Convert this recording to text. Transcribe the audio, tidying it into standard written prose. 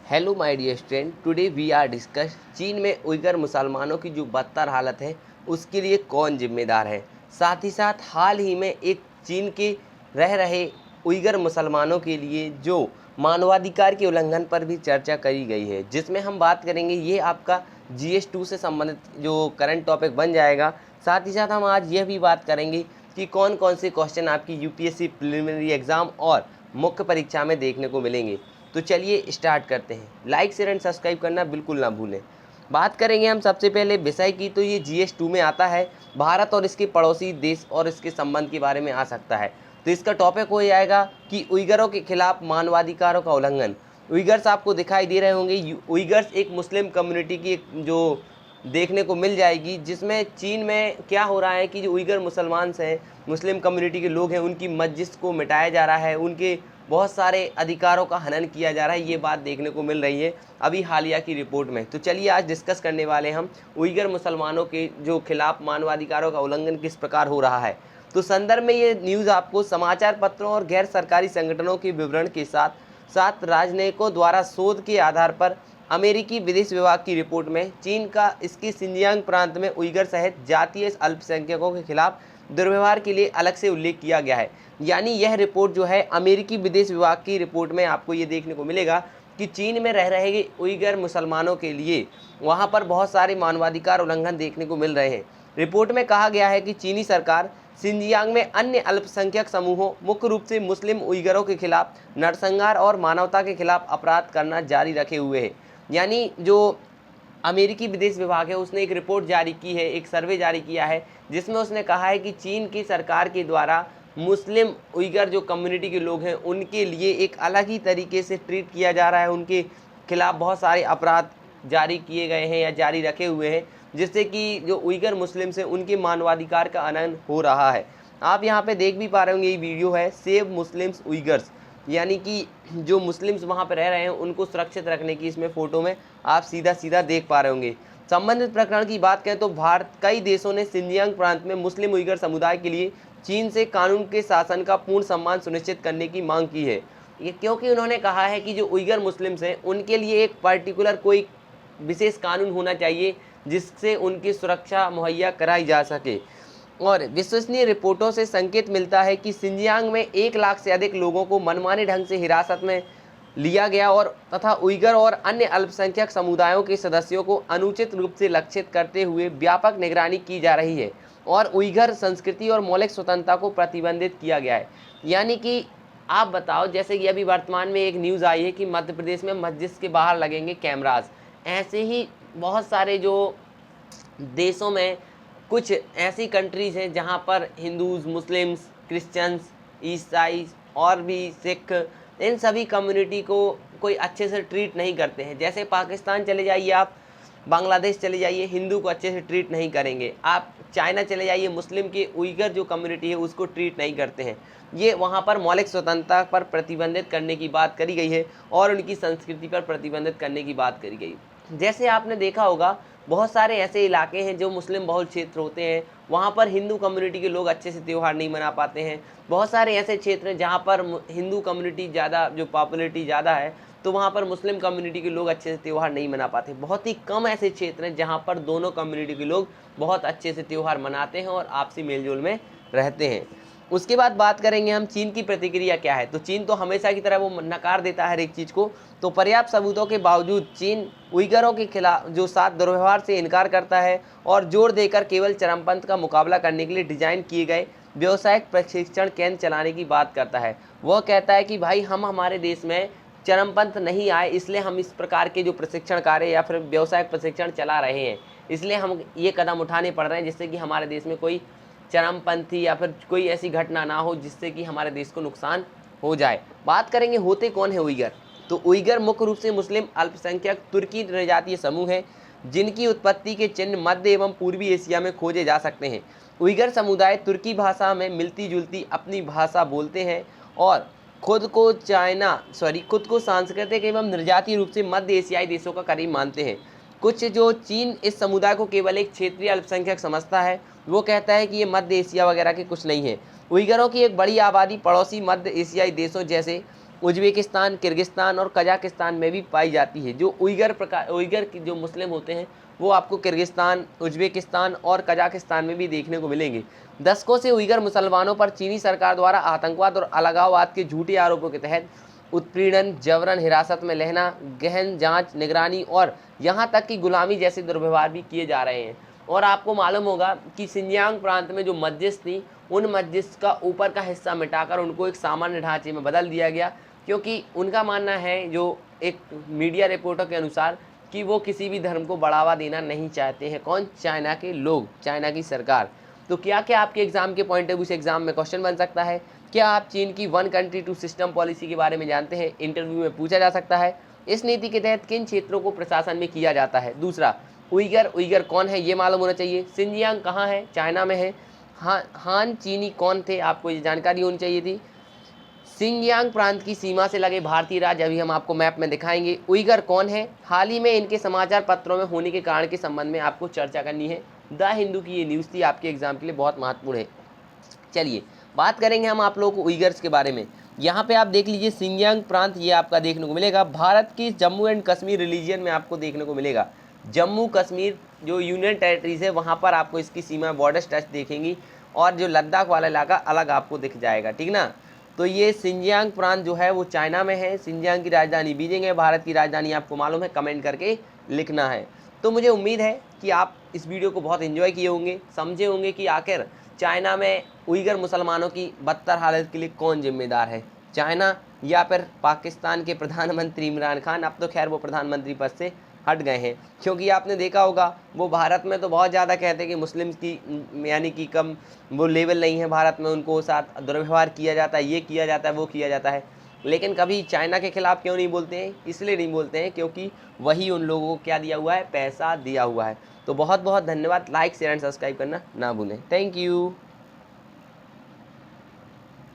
Hello my dear student, today we are discuss चीन में Uyghur मुसलमानों की जो बदतर हालत है उसके लिए कौन जिम्मेदार है। साथ ही साथ हाल ही में एक चीन के रह रहे उइगर मुसलमानों के लिए जो मानवाधिकार के उल्लंघन पर भी चर्चा करी गई है, जिसमें हम बात करेंगे। ये आपका GS2 से संबंधित जो करंट टॉपिक बन जाएगा। साथ ही साथ हम आज यह भी बात करेंगे कि कौन कौन से क्वेश्चन आपकी UPSC प्रिलिमिनरी एग्जाम और मुख्य परीक्षा में देखने को मिलेंगे। तो चलिए स्टार्ट करते हैं। लाइक शेयर एंड सब्सक्राइब करना बिल्कुल ना भूलें। बात करेंगे हम सबसे पहले विषय की, तो ये GS2 में आता है भारत और इसके पड़ोसी देश और इसके संबंध के बारे में आ सकता है। तो इसका टॉपिक हो जाएगा कि उइगरों के खिलाफ मानवाधिकारों का उल्लंघन। उइगर्स आपको दिखाई दे रहे होंगे। उइगर्स एक मुस्लिम कम्युनिटी की जो देखने को मिल जाएगी, जिसमें चीन में क्या हो रहा है कि जो उइगर मुसलमान हैं, मुस्लिम कम्युनिटी के लोग हैं, उनकी मस्जिद को मिटाया जा रहा है, उनके बहुत सारे अधिकारों का हनन किया जा रहा है। ये बात देखने को मिल रही है अभी हालिया की रिपोर्ट में। तो चलिए आज डिस्कस करने वाले हम उइगर मुसलमानों के जो खिलाफ मानवाधिकारों का उल्लंघन किस प्रकार हो रहा है। तो संदर्भ में ये न्यूज़ आपको समाचार पत्रों और गैर सरकारी संगठनों के विवरण के साथ साथ राजनयिकों द्वारा शोध के आधार पर अमेरिकी विदेश विभाग की रिपोर्ट में चीन का इसकी सिंजियांग प्रांत में उइगर सहित जातीय अल्पसंख्यकों के खिलाफ दुर्व्यवहार के लिए अलग से उल्लेख किया गया है। यानी यह रिपोर्ट जो है अमेरिकी विदेश विभाग की रिपोर्ट में आपको ये देखने को मिलेगा कि चीन में रह रहे उइगर मुसलमानों के लिए वहाँ पर बहुत सारे मानवाधिकार उल्लंघन देखने को मिल रहे हैं। रिपोर्ट में कहा गया है कि चीनी सरकार सिंजियांग में अन्य अल्पसंख्यक समूहों, मुख्य रूप से मुस्लिम उइगरों के खिलाफ नरसंहार और मानवता के खिलाफ अपराध करना जारी रखे हुए है। यानी जो अमेरिकी विदेश विभाग है उसने एक रिपोर्ट जारी की है, एक सर्वे जारी किया है, जिसमें उसने कहा है कि चीन की सरकार के द्वारा मुस्लिम उइगर जो कम्युनिटी के लोग हैं उनके लिए एक अलग ही तरीके से ट्रीट किया जा रहा है। उनके खिलाफ बहुत सारे अपराध जारी किए गए हैं या जारी रखे हुए हैं, जिससे कि जो उइगर मुस्लिम हैं उनके मानवाधिकार का हनन हो रहा है। आप यहाँ पे देख भी पा रहे होंगे, ये वीडियो है सेव मुस्लिम्स उइगर्स, यानी कि जो मुस्लिम्स वहाँ पर रह रहे हैं उनको सुरक्षित रखने की इसमें फ़ोटो में आप सीधा देख पा रहे होंगे। संबंधित प्रकरण की बात करें तो भारत कई देशों ने सिंजियांग प्रांत में मुस्लिम उइगर समुदाय के लिए चीन से कानून के शासन का पूर्ण सम्मान सुनिश्चित करने की मांग की है। ये क्योंकि उन्होंने कहा है कि जो उइगर मुस्लिम्स हैं उनके लिए एक पर्टिकुलर कोई विशेष कानून होना चाहिए जिससे उनकी सुरक्षा मुहैया कराई जा सके। और विश्वसनीय रिपोर्टों से संकेत मिलता है कि सिंजियांग में 1 लाख से अधिक लोगों को मनमाने ढंग से हिरासत में लिया गया और तथा उइगर और अन्य अल्पसंख्यक समुदायों के सदस्यों को अनुचित रूप से लक्षित करते हुए व्यापक निगरानी की जा रही है और उइगर संस्कृति और मौलिक स्वतंत्रता को प्रतिबंधित किया गया है। यानी कि आप बताओ, जैसे कि अभी वर्तमान में एक न्यूज़ आई है कि मध्य प्रदेश में मस्जिद के बाहर लगेंगे कैमराज। ऐसे ही बहुत सारे जो देशों में कुछ ऐसी कंट्रीज़ हैं जहाँ पर हिंदूज, मुस्लिम्स, क्रिश्चियंस, ईसाई और भी सिख, इन सभी कम्युनिटी को कोई अच्छे से ट्रीट नहीं करते हैं। जैसे पाकिस्तान चले जाइए, आप बांग्लादेश चले जाइए, हिंदू को अच्छे से ट्रीट नहीं करेंगे। आप चाइना चले जाइए, मुस्लिम की उइगर जो कम्युनिटी है उसको ट्रीट नहीं करते हैं। ये वहाँ पर मौलिक स्वतंत्रता पर प्रतिबंधित करने की बात करी गई है और उनकी संस्कृति पर प्रतिबंधित करने की बात करी गई। जैसे आपने देखा होगा, बहुत सारे ऐसे इलाके हैं जो मुस्लिम बहुल क्षेत्र होते हैं, वहाँ पर हिंदू कम्युनिटी के लोग अच्छे से त्यौहार नहीं मना पाते हैं। बहुत सारे ऐसे क्षेत्र हैं जहाँ पर हिंदू कम्युनिटी ज़्यादा, जो पॉपुलरिटी ज़्यादा है, तो वहाँ पर मुस्लिम कम्युनिटी के लोग अच्छे से त्यौहार नहीं मना पाते। बहुत ही कम ऐसे क्षेत्र हैं जहाँ पर दोनों कम्युनिटी के लोग बहुत अच्छे से त्यौहार मनाते हैं और आपसी मेलजोल में रहते हैं। उसके बाद बात करेंगे हम चीन की प्रतिक्रिया क्या है। तो चीन तो हमेशा की तरह वो नकार देता है हर एक चीज़ को। तो पर्याप्त सबूतों के बावजूद चीन उइगरों के खिलाफ जो साथ दुर्व्यवहार से इनकार करता है और जोर देकर केवल चरमपंथ का मुकाबला करने के लिए डिजाइन किए गए व्यावसायिक प्रशिक्षण केंद्र चलाने की बात करता है। वह कहता है कि भाई हम हमारे देश में चरमपंथ नहीं आए, इसलिए हम इस प्रकार के जो प्रशिक्षण कार्य या फिर व्यावसायिक प्रशिक्षण चला रहे हैं, इसलिए हम ये कदम उठाने पड़ रहे हैं जिससे कि हमारे देश में कोई चरमपंथी या फिर कोई ऐसी घटना ना हो जिससे कि हमारे देश को नुकसान हो जाए। बात करेंगे होते कौन है उइगर। तो उइगर मुख्य रूप से मुस्लिम अल्पसंख्यक तुर्की जनजातीय समूह है जिनकी उत्पत्ति के चिन्ह मध्य एवं पूर्वी एशिया में खोजे जा सकते हैं। उइगर समुदाय तुर्की भाषा में मिलती जुलती अपनी भाषा बोलते हैं और खुद को सांस्कृतिक एवं निर्जातीय रूप से मध्य एशियाई देशों का करीब मानते हैं। कुछ जो चीन इस समुदाय को केवल एक क्षेत्रीय अल्पसंख्यक समझता है, वो कहता है कि ये मध्य एशिया वगैरह के कुछ नहीं है। उइगरों की एक बड़ी आबादी पड़ोसी मध्य एशियाई देशों जैसे उज्बेकिस्तान, किर्गिस्तान और कजाकिस्तान में भी पाई जाती है। जो उइगर की जो मुस्लिम होते हैं वो आपको किर्गिस्तान, उज्बेकिस्तान और कजाकिस्तान में भी देखने को मिलेंगे। दशकों से उइगर मुसलमानों पर चीनी सरकार द्वारा आतंकवाद और अलगाववाद के झूठे आरोपों के तहत उत्पीड़न, जबरन हिरासत में लेना, गहन जांच, निगरानी और यहां तक कि गुलामी जैसे दुर्व्यवहार भी किए जा रहे हैं। और आपको मालूम होगा कि सिंजियांग प्रांत में जो मस्जिद थी, उन मस्जिद का ऊपर का हिस्सा मिटाकर उनको एक सामान्य ढांचे में बदल दिया गया, क्योंकि उनका मानना है, जो एक मीडिया रिपोर्टों के अनुसार, कि वो किसी भी धर्म को बढ़ावा देना नहीं चाहते हैं। कौन? चाइना के लोग, चाइना की सरकार। तो क्या क्या आपके एग्जाम के पॉइंट ऑफ व्यू से एग्जाम में क्वेश्चन बन सकता है? क्या आप चीन की 1 कंट्री 2 सिस्टम पॉलिसी के बारे में जानते हैं? इंटरव्यू में पूछा जा सकता है। इस नीति के तहत किन क्षेत्रों को प्रशासन में किया जाता है? दूसरा, उइगर कौन है ये मालूम होना चाहिए। सिंजियांग कहाँ है? चाइना में है। हान चीनी कौन थे? आपको ये जानकारी होनी चाहिए थी। सिंजियांग प्रांत की सीमा से लगे भारतीय राज्य अभी हम आपको मैप में दिखाएंगे। उइगर कौन है? हाल ही में इनके समाचार पत्रों में होने के कारण के संबंध में आपको चर्चा करनी है। द हिंदू की ये न्यूज़ थी, आपके एग्जाम के लिए बहुत महत्वपूर्ण है। चलिए बात करेंगे हम आप लोगों को उइगर्स के बारे में। यहाँ पे आप देख लीजिए, सिंजियांग प्रांत ये आपका देखने को मिलेगा भारत की जम्मू एंड कश्मीर रिलीजन में आपको देखने को मिलेगा। जम्मू कश्मीर जो यूनियन टेरिटरीज है वहाँ पर आपको इसकी सीमा बॉर्डर टच देखेंगी, और जो लद्दाख वाला इलाका अलग आपको दिख जाएगा, ठीक ना। तो ये सिंजियांग प्रांत जो है वो चाइना में है। सिंजियांग की राजधानी बीजिंग है। भारत की राजधानी आपको मालूम है, कमेंट करके लिखना है। तो मुझे उम्मीद है कि आप इस वीडियो को बहुत एंजॉय किए होंगे, समझे होंगे कि आखिर चाइना में उइगर मुसलमानों की बदतर हालत के लिए कौन जिम्मेदार है, चाइना या फिर पाकिस्तान के प्रधानमंत्री इमरान खान। अब तो खैर वो प्रधानमंत्री पद से हट गए हैं, क्योंकि आपने देखा होगा वो भारत में तो बहुत ज़्यादा कहते हैं कि मुस्लिम्स की यानी कि कम वो लेवल नहीं है भारत में, उनको साथ दुर्व्यवहार किया जाता है, ये किया जाता है, वो किया जाता है। लेकिन कभी चाइना के खिलाफ क्यों नहीं बोलते हैं? इसलिए नहीं बोलते हैं क्योंकि वही उन लोगों को क्या दिया हुआ है? पैसा दिया हुआ है। तो बहुत बहुत धन्यवाद। लाइक, शेयर एंड सब्सक्राइब करना ना भूलें। Thank you.